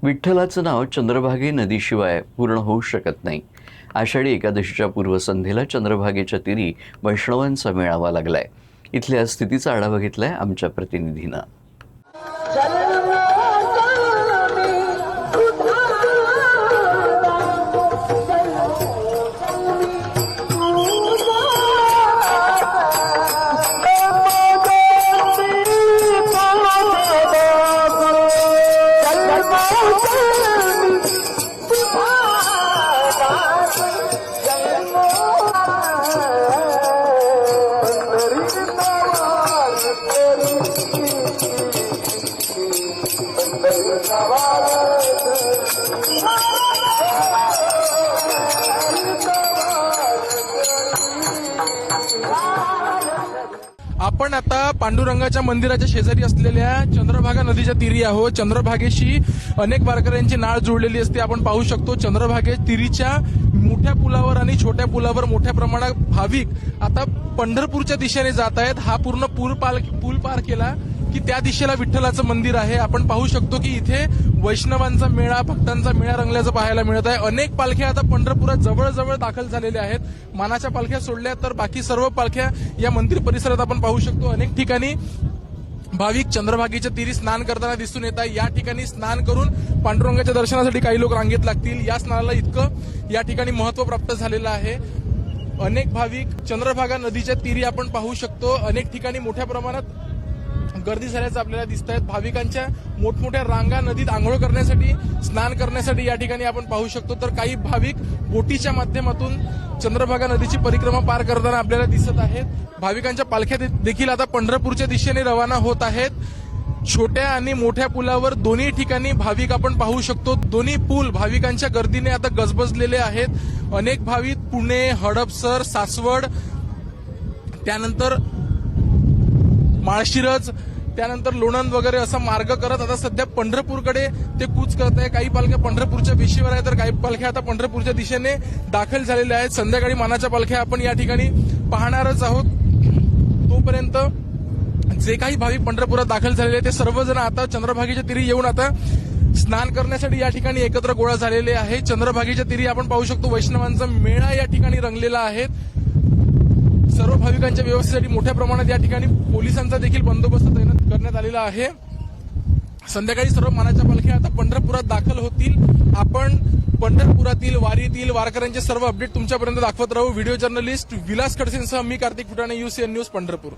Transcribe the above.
विठ्ठलाचं नाव चंद्रभागे नदीशिवाय पूर्ण होऊ शकत नाही. आषाढी एकादशीच्या पूर्वसंध्येला चंद्रभागेच्या तीरी वैष्णवांचा मेळावा लागलाय. इथल्या स्थितीचा आढावा घेतलाय आमच्या प्रतिनिधीनं. आपण आता पांडुरंगाच्या मंदिराच्या शेजारी असलेल्या चंद्रभागा नदीच्या तीरी आहोत. चंद्रभागेशी अनेक वारकऱ्यांची नाळ जुळलेली असते. आपण पाहू शकतो चंद्रभागे तीरीच्या मोठ्या पुलावर आणि छोट्या पुलावर मोठ्या प्रमाणात भाविक आता पंढरपूरच्या दिशेने जात आहेत. हा पूर्ण पूल पार केला की त्या दिशेला विठ्ठलाचं मंदिर आहे. आपण पाहू शकतो की इथे वैष्णवांचा मेळा, भक्तांचा मेळा रंगल्याचं पाहायला मिळत आहे. अनेक पालख्या आता पंढरपुरात जवळजवळ दाखल झालेल्या आहेत. मानाच्या पालख्या सोडल्या तर बाकी सर्व पालख्या या मंदिर परिसरात आपण पाहू शकतो. अनेक ठिकाणी भाविक चंद्रभागेच्या तीरी स्नान करताना दिसून येत आहे. या ठिकाणी स्नान करून पांडुरंगाच्या दर्शनासाठी काही लोक रांगेत लागतील. या स्नानाला इतकं या ठिकाणी महत्व प्राप्त झालेलं आहे. अनेक भाविक चंद्रभागा नदीच्या तीरी आपण पाहू शकतो. अनेक ठिकाणी मोठ्या प्रमाणात गर्दी झाल्याचं आपल्याला दिसत आहेत. भाविकांच्या मोठमोठ्या रांगा नदीत आंघोळ करण्यासाठी, स्नान करण्यासाठी या ठिकाणी आपण पाहू शकतो. तर काही भाविक बोटीच्या माध्यमातून चंद्रभागा नदीची परिक्रमा पार करताना आपल्याला दिसत आहेत. भाविकांच्या पालख्या देखील आता पंढरपूरच्या दिशेने रवाना होत आहेत. छोट्या आणि मोठ्या पुलावर दोन्ही ठिकाणी भाविक आपण पाहू शकतो. दोन्ही पूल भाविकांच्या गर्दीने आता गजबजलेले आहेत. अनेक भाविक पुणे, हडपसर, सासवड, त्यानंतर माळशिरस, त्यानंतर लोणंद वगैरे असा मार्ग करत आता सध्या पंढरपूरकडे ते कूच करत आहे. काही पालख्या पंढरपूरच्या वेशीवर आहे तर काही पालख्या आता पंढरपूरच्या दिशेने दाखल झालेल्या आहेत. संध्याकाळी मानाच्या पालख्या आपण या ठिकाणी पाहणारच आहोत. तोपर्यंत जे काही भाविक पंढरपुरात दाखल झालेले आहेत ते सर्वजण आता चंद्रभागेच्या तीरी येऊन आता स्नान करण्यासाठी या ठिकाणी एकत्र गोळा झालेले आहे. चंद्रभागेच्या तीरी आपण पाहू शकतो वैष्णवांचा मेळा या ठिकाणी रंगलेला आहे. सर्व भाविकांच्या व्यवस्थेसाठी मोठ्या प्रमाणात या ठिकाणी पोलिसांचा देखील बंदोबस्त तैनात करण्यात आलेला आहे. संध्याकाळी सर्व मानाच्या पालख्या आता पंढरपुरात दाखल होतील. आपण पंढरपुरातील वारीतील वारकऱ्यांचे सर्व अपडेट तुमच्यापर्यंत दाखवत राहू. व्हिडिओ जर्नलिस्ट विलास खडसेंसह मी कार्तिक फुटाणे, UCN न्यूज पंढरपूर.